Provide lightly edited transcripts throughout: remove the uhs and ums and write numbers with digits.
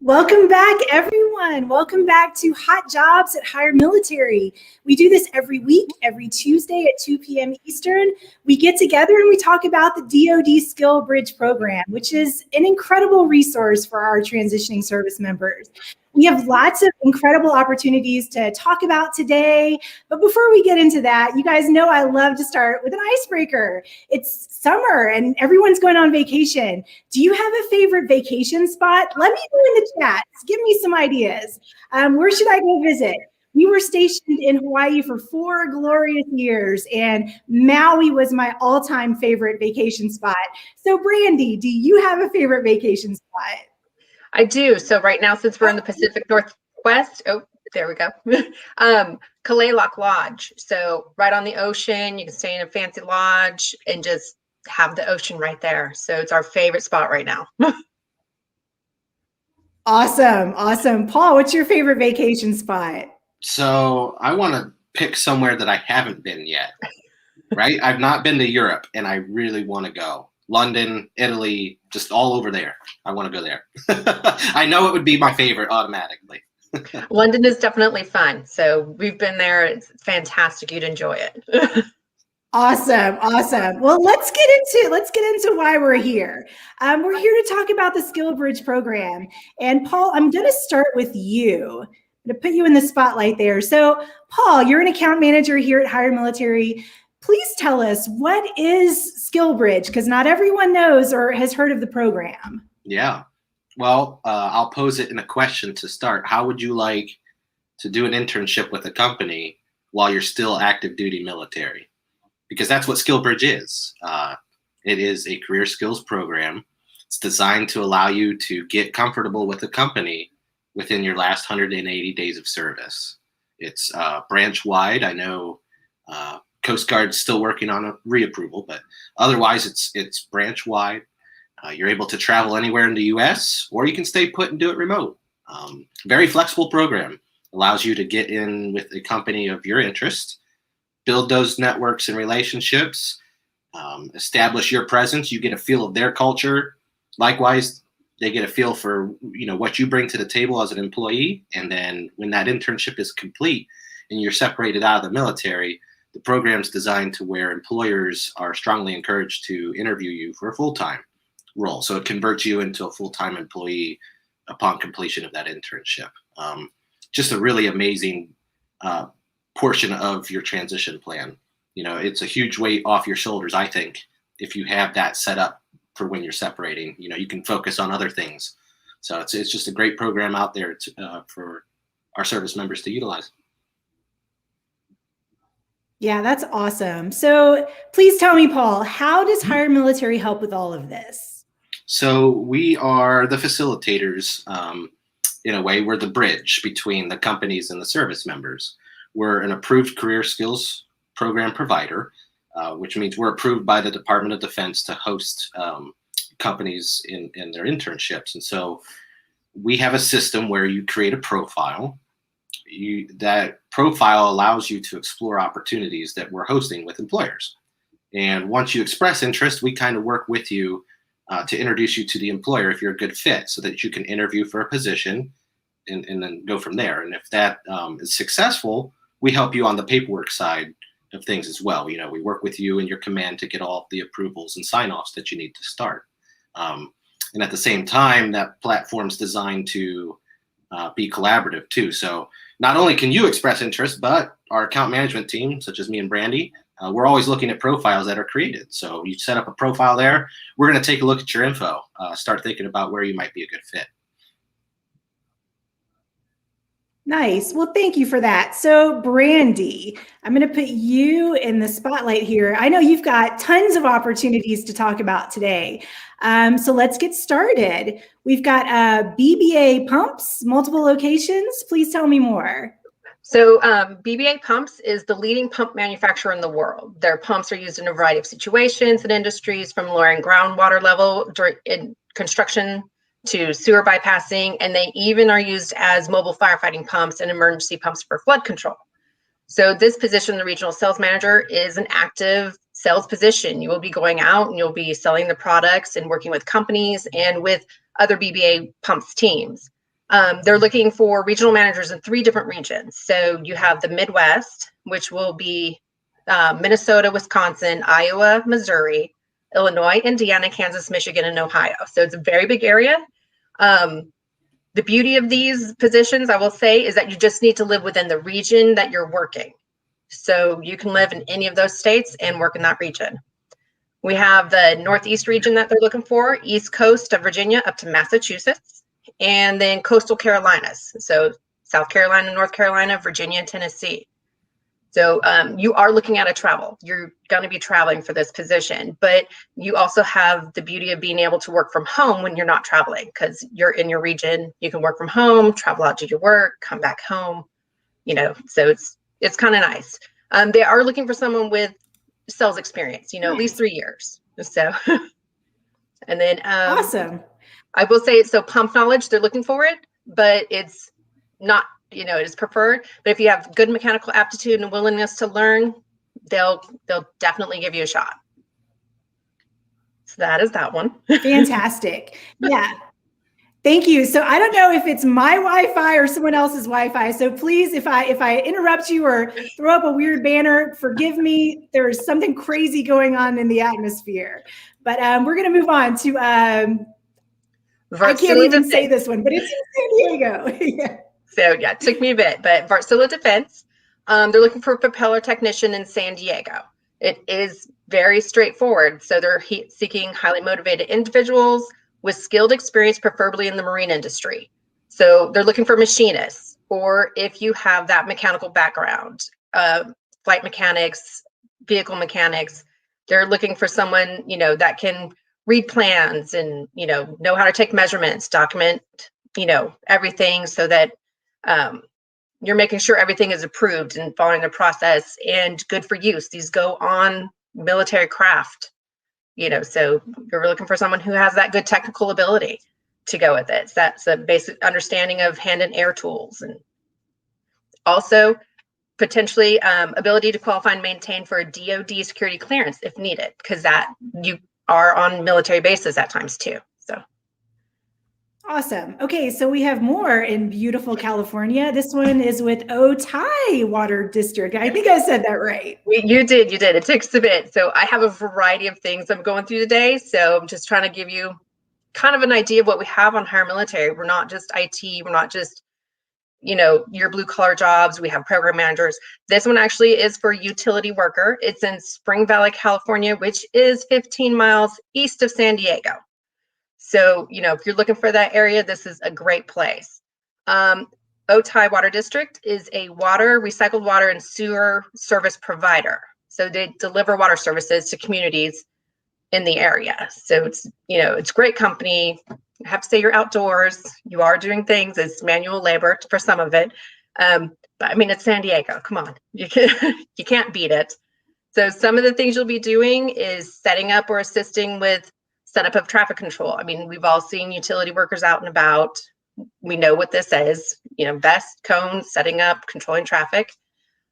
Welcome back, everyone. Welcome back to Hot Jobs at Higher Military. We do this every week, every Tuesday at 2 p.m. Eastern. We get together and we talk about the DoD SkillBridge program, which is an incredible resource for our transitioning service members. We have lots of incredible opportunities to talk about today. But before we get into that, you guys know I love to start with an icebreaker. It's summer and everyone's going on vacation. Do you have a favorite vacation spot? Let me know in the chat. Give me some ideas. Where should I go visit? We were stationed in Hawaii for 4 glorious years, and Maui was my all-time favorite vacation spot. So Brandy, do you have a favorite vacation spot? I do. So right now, since we're in the Pacific Northwest, oh, there we go. Kalaloch Lodge. So right on the ocean, you can stay in a fancy lodge and just have the ocean right there. So it's our favorite spot right now. Awesome. Awesome. Paul, what's your favorite vacation spot? So I want to pick somewhere that I haven't been yet, right? I've not been to Europe and I really want to go. London, Italy, just all over there. I want to go there. I know it would be my favorite automatically. London is definitely fun. So we've been there. It's fantastic. You'd enjoy it. Awesome. Awesome. Well, let's get into why we're here. We're here to talk about the SkillBridge program. And Paul, I'm going to start with you. I'm going to put you in the spotlight there. So Paul, you're an account manager here at Higher Military. Please tell us, what is SkillBridge? Because not everyone knows or has heard of the program. Yeah. Well, I'll pose it in a question to start. How would you like to do an internship with a company while you're still active duty military? Because that's what SkillBridge is. It is a career skills program. It's designed to allow you to get comfortable with the company within your last 180 days of service. It's branch-wide. I know Coast Guard's still working on a reapproval, but otherwise it's branch-wide. You're able to travel anywhere in the U.S., or you can stay put and do it remote. Very flexible program. Allows you to get in with a company of your interest, build those networks and relationships, establish your presence. You get a feel of their culture. Likewise, they get a feel for what you bring to the table as an employee. And then when that internship is complete and you're separated out of the military, the program's designed to where employers are strongly encouraged to interview you for a full-time role. So it converts you into a full-time employee upon completion of that internship. Just a really amazing portion of your transition plan. It's a huge weight off your shoulders, I think, if you have that set up for when you're separating. You can focus on other things. So it's just a great program out there for our service members to utilize. Yeah, that's awesome. So please tell me, Paul, how does Higher Military help with all of this? So we are the facilitators. In a way, we're the bridge between the companies and the service members. We're an approved career skills program provider, which means we're approved by the Department of Defense to host companies in their internships. And so we have a system where you create a profile. That profile allows you to explore opportunities that we're hosting with employers. And once you express interest, we kind of work with you to introduce you to the employer if you're a good fit, so that you can interview for a position and then go from there. And if that is successful, we help you on the paperwork side of things as well. We work with you and your command to get all the approvals and sign-offs that you need to start. And at the same time, that platform's designed to be collaborative too. So not only can you express interest, but our account management team, such as me and Brandy, we're always looking at profiles that are created. So you set up a profile there. We're going to take a look at your info, start thinking about where you might be a good fit. Nice. Well, thank you for that. So Brandy, I'm going to put you in the spotlight here. I know you've got tons of opportunities to talk about today. So let's get started. We've got SBA Pumps, multiple locations. Please tell me more. So SBA Pumps is the leading pump manufacturer in the world. Their pumps are used in a variety of situations and industries, from lowering groundwater level in construction to sewer bypassing, and they even are used as mobile firefighting pumps and emergency pumps for flood control. So this position, the regional sales manager, is an active sales position. You will be going out and you'll be selling the products and working with companies and with other SBA Pumps teams. They're looking for regional managers in 3 different regions. So you have the Midwest, which will be Minnesota, Wisconsin, Iowa, Missouri, Illinois, Indiana, Kansas, Michigan, and Ohio. So it's a very big area. The beauty of these positions, I will say, is that you just need to live within the region that you're working. So you can live in any of those states and work in that region. We have the Northeast region that they're looking for, East Coast of Virginia up to Massachusetts, and then coastal Carolinas. So South Carolina, North Carolina, Virginia, and Tennessee. So you are looking at a travel. You're going to be traveling for this position, but you also have the beauty of being able to work from home when you're not traveling, because you're in your region. You can work from home, travel out to your work, come back home, so it's kind of nice. They are looking for someone with sales experience, at least 3 years. So, and then awesome. I will say, so pump knowledge, they're looking for it, but it's not, it is preferred. But if you have good mechanical aptitude and willingness to learn, they'll definitely give you a shot. So that is that one. Fantastic. Yeah. Thank you. So I don't know if it's my Wi-Fi or someone else's Wi-Fi. So please, if I interrupt you or throw up a weird banner, forgive me. There's something crazy going on in the atmosphere. But we're going to move on to, I can't even say this one, but it's in San Diego. Yeah. So yeah, it took me a bit, but Varsila Defense, they're looking for a propeller technician in San Diego. It is very straightforward. So they're seeking highly motivated individuals with skilled experience, preferably in the marine industry. So they're looking for machinists, or if you have that mechanical background, flight mechanics, vehicle mechanics, they're looking for someone, that can read plans and, know how to take measurements, document, everything, so that you're making sure everything is approved and following the process and good for use. These go on military craft. So you're looking for someone who has that good technical ability to go with it. So that's a basic understanding of hand and air tools, and also potentially ability to qualify and maintain for a DoD security clearance if needed, because that you are on military bases at times too. So. Awesome. Okay, so we have more in beautiful California. This one is with Otay Water District. I think I said that right. You did. It takes a bit. So I have a variety of things I'm going through today. So I'm just trying to give you kind of an idea of what we have on higher military. We're not just IT. We're not just, your blue collar jobs. We have program managers. This one actually is for utility worker. It's in Spring Valley, California, which is 15 miles east of San Diego. So, if you're looking for that area, this is a great place. Otay Water District is a recycled water and sewer service provider. So they deliver water services to communities in the area. So it's, it's a great company. I have to say you're outdoors. You are doing things. It's manual labor for some of it. But I mean, it's San Diego. Come on. You can't beat it. So some of the things you'll be doing is setting up or assisting with setup of traffic control. I mean, we've all seen utility workers out and about. We know what this is, vest, cones, setting up, controlling traffic,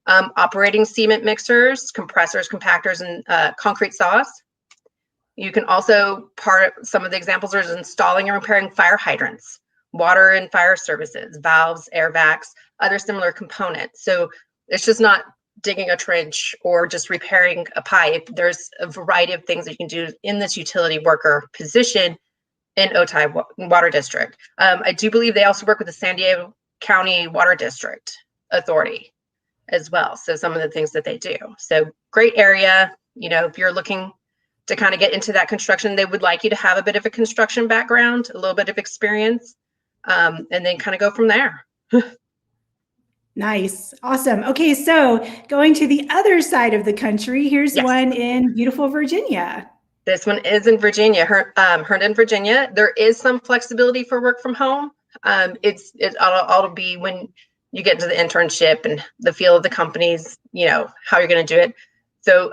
operating cement mixers, compressors, compactors, and concrete saws. You can also, some of the examples are installing and repairing fire hydrants, water and fire services, valves, air vacs, other similar components. So it's just not digging a trench or just repairing a pipe. There's a variety of things that you can do in this utility worker position in Otay Water District. I do believe they also work with the San Diego County Water District Authority as well. So some of the things that they do. So great area. If you're looking to kind of get into that construction, they would like you to have a bit of a construction background, a little bit of experience, and then kind of go from there. Nice. Awesome. Okay, so going to the other side of the country, here's one in beautiful Virginia. This one is in Virginia, Herndon, Virginia. There is some flexibility for work from home. It'll be when you get into the internship and the feel of the companies, how you're going to do it. So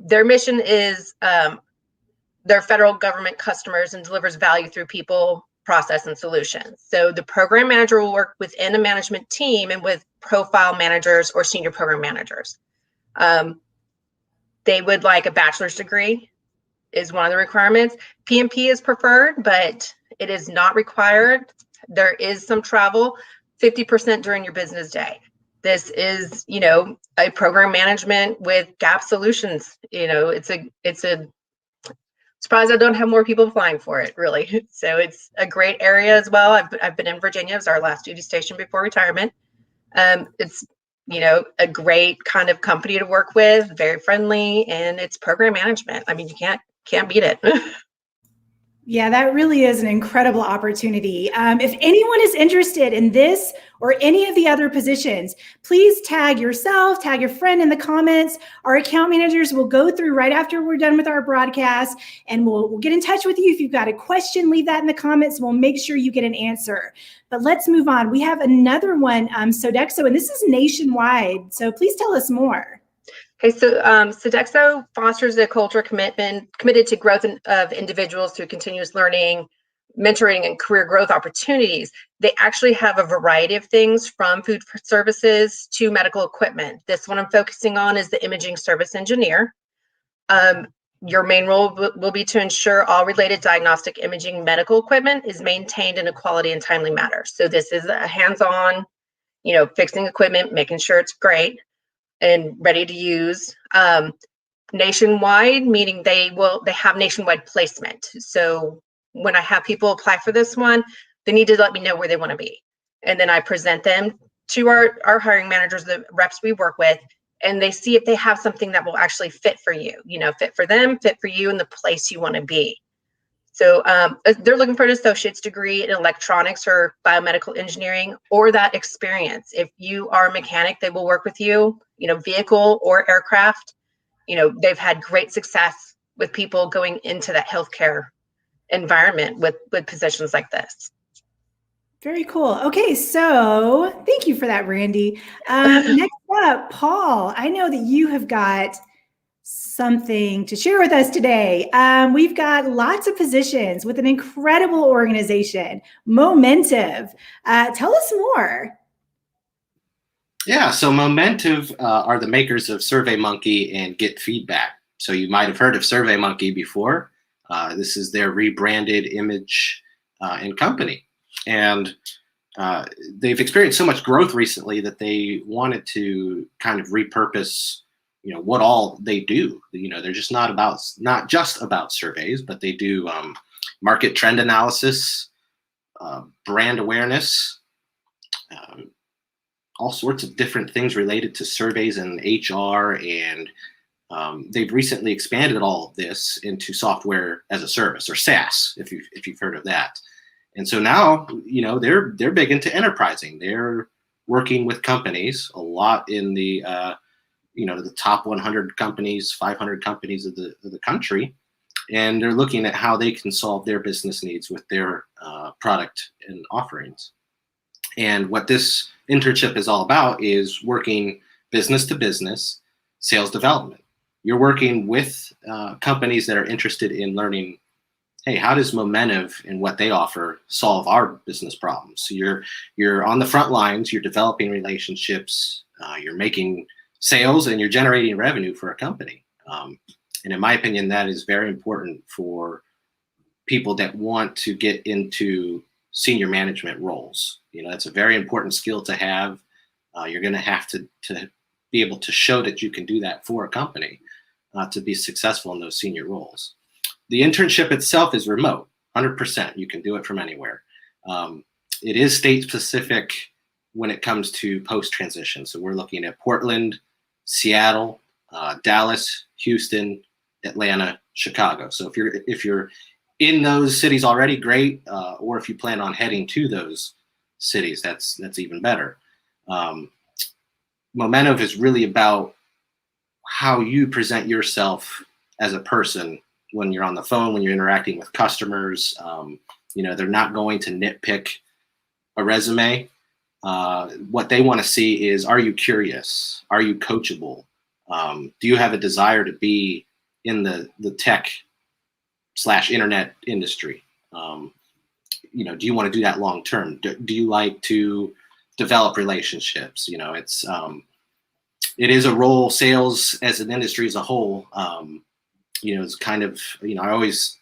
their mission is their federal government customers and delivers value through people, process, and solutions. So the program manager will work within a management team and with profile managers or senior program managers. They would like a bachelor's degree is one of the requirements. PMP is preferred, but it is not required. There is some travel, 50% during your business day. This is, you know, a program management with gap solutions. You know, it's a surprised I don't have more people applying for it, really. So it's a great area as well. I've been in Virginia. It was our last duty station before retirement. It's, you know, a great kind of company to work with, very friendly, and it's program management. I mean, you can't beat it. Yeah, that really is an incredible opportunity. If anyone is interested in this or any of the other positions, please tag yourself, tag your friend in the comments. Our account managers will go through right after we're done with our broadcast, and we'll get in touch with you. If you've got a question, leave that in the comments. We'll make sure you get an answer. But let's move on. We have another one, Sodexo, and this is nationwide. So please tell us more. Okay, so Sodexo fosters a culture committed to growth of individuals through continuous learning, mentoring, and career growth opportunities. They actually have a variety of things from food services to medical equipment. This one I'm focusing on is the imaging service engineer. Your main role will be to ensure all related diagnostic imaging medical equipment is maintained in a quality and timely manner. So this is a hands-on, you know, fixing equipment, making sure it's great and ready to use. Nationwide, meaning they have nationwide placement. So when I have people apply for this one, they need to let me know where they want to be. And then I present them to our hiring managers, the reps we work with, and they see if they have something that will actually fit for you, you know, fit for them, fit for you, and the place you want to be. So they're looking for an associate's degree in electronics or biomedical engineering, or that experience. If you are a mechanic, they will work with you, you know, vehicle or aircraft. You know, they've had great success with people going into that healthcare environment with positions like this. Very cool. Okay, so thank you for that, Randy. Next up, Paul, I know that you have got something to share with us today. We've got lots of positions with an incredible organization, Momentive. Tell us more. Yeah, so Momentive are the makers of SurveyMonkey and Get Feedback. So you might have heard of SurveyMonkey before. This is their rebranded image and company. And they've experienced so much growth recently that they wanted to kind of repurpose, you know, what all they do. You know, they're just not just about surveys, but they do market trend analysis, brand awareness, all sorts of different things related to surveys and HR. And they've recently expanded all of this into software as a service, or SaaS, if you've heard of that. And so now, you know, they're big into enterprising. They're working with companies a lot in the you know, the top 100 companies, 500 companies of the country, and they're looking at how they can solve their business needs with their product and offerings. And what this internship is all about is working business to business sales development. You're working with companies that are interested in learning, hey, how does Momentive and what they offer solve our business problems? So you're on the front lines, you're developing relationships, you're making sales, and you're generating revenue for a company. And in my opinion, that is very important for people that want to get into senior management roles. You know, that's a very important skill to have. You're going to have to be able to show that you can do that for a company to be successful in those senior roles. The internship itself is remote, 100%. You can do it from anywhere. It is state specific when it comes to post-transition. So we're looking at Portland, Seattle, Dallas, Houston, Atlanta, Chicago. So if you're in those cities already, great. Or if you plan on heading to those cities, that's even better. Momentive is really about how you present yourself as a person when you're on the phone, when you're interacting with customers. You know, they're not going to nitpick a resume. What they want to see is, are you curious? Are you coachable? Do you have a desire to be in the tech/internet industry? You know, do you want to do that long term? Do you like to develop relationships? You know, it is a role. Sales as an industry as a whole, you know, it's kind of, you know, I always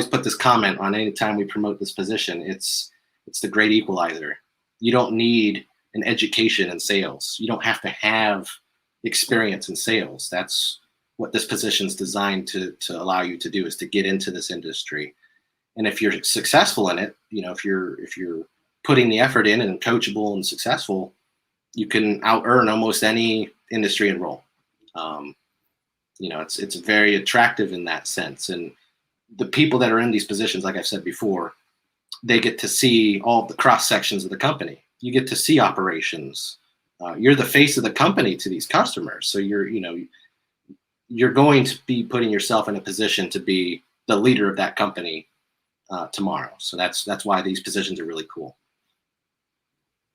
put this comment on any time we promote this position. It's It's the great equalizer. You don't need an education in sales. You don't have to have experience in sales. That's what this position is designed to allow you to do, is to get into this industry. And if you're successful in it, if you're putting the effort in and coachable and successful, you can out earn almost any industry and role. It's very attractive in that sense. And the people that are in these positions, like I've said before, they get to see all the cross sections of the company. You get to see operations. You're the face of the company to these customers. So you're going to be putting yourself in a position to be the leader of that company tomorrow. So that's why these positions are really cool.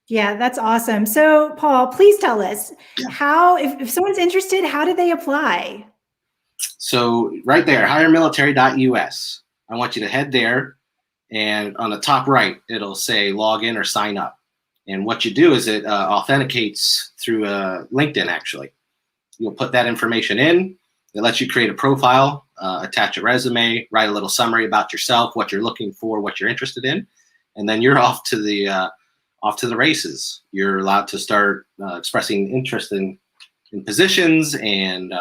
Yeah, that's awesome. So Paul, please tell us how, if someone's interested, how do they apply? So right there, hiremilitary.us. I want you to head there, and on the top right, it'll say log in or sign up. And what you do is it authenticates through LinkedIn, actually. You'll put that information in. It lets you create a profile, attach a resume, write a little summary about yourself, what you're looking for, what you're interested in, and then you're off to the races. You're allowed to start expressing interest in positions, and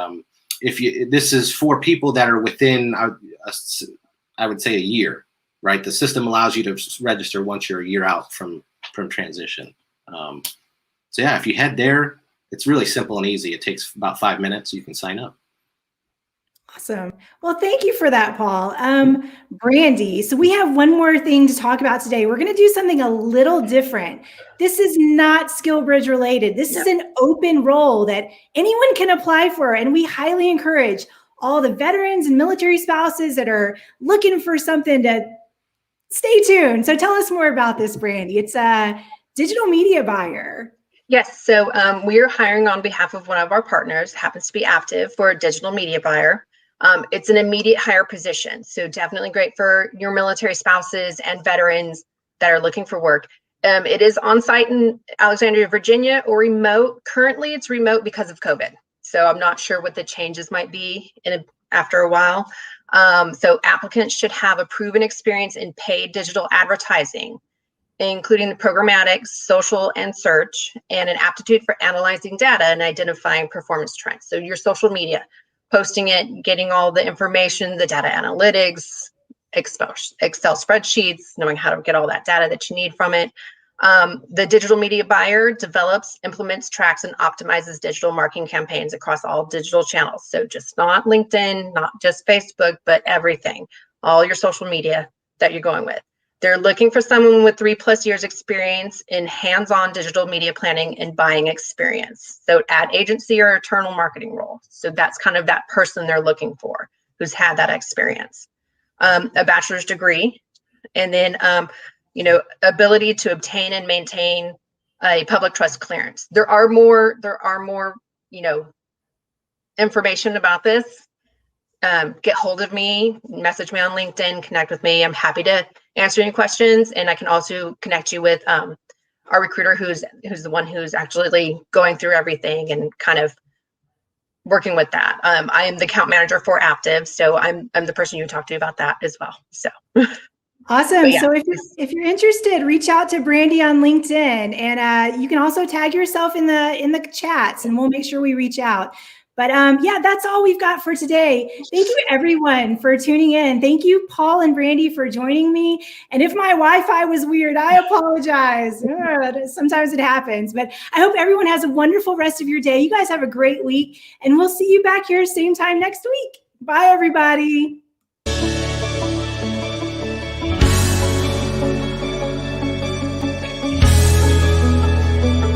this is for people that are within, I would say, a year, right? The system allows you to register once you're a year out from transition. So yeah, if you head there, it's really simple and easy. It takes about 5 minutes. You can sign up. Awesome. Well, thank you for that, Paul. Brandy, so we have one more thing to talk about today. We're going to do something a little different. This is not SkillBridge related. This is an open role that anyone can apply for, and we highly encourage all the veterans and military spouses that are looking for something to stay tuned. So tell us more about this, Brandy. It's a digital media buyer. Yes. So we are hiring on behalf of one of our partners, happens to be Aptiv, for a digital media buyer. It's an immediate hire position. So definitely great for your military spouses and veterans that are looking for work. It is on site in Alexandria, Virginia, or remote. Currently it's remote because of COVID. So I'm not sure what the changes might be after a while. So applicants should have a proven experience in paid digital advertising, including the programmatic, social, and search, and an aptitude for analyzing data and identifying performance trends. So your social media, posting it, getting all the information, the data analytics, Excel spreadsheets, knowing how to get all that data that you need from it. The digital media buyer develops, implements, tracks, and optimizes digital marketing campaigns across all digital channels. So just not LinkedIn, not just Facebook, but everything, all your social media that you're going with. They're looking for someone with 3+ years experience in hands-on digital media planning and buying experience. So ad agency or internal marketing role. So that's kind of that person they're looking for who's had that experience. A bachelor's degree, and then ability to obtain and maintain a public trust clearance. There are more information about this. Get hold of me, message me on LinkedIn, connect with me. I'm happy to answer any questions, and I can also connect you with our recruiter, who's the one who's actually going through everything and kind of working with that. I am the account manager for Aptiv, so I'm the person you talk to about that as well. So awesome. Yeah. So if you're interested, reach out to Brandy on LinkedIn, and you can also tag yourself in the chats, and we'll make sure we reach out. But yeah, that's all we've got for today. Thank you everyone for tuning in. Thank you, Paul and Brandy, for joining me. And if my Wi-Fi was weird, I apologize. Sometimes it happens, but I hope everyone has a wonderful rest of your day. You guys have a great week, and we'll see you back here same time next week. Bye, everybody.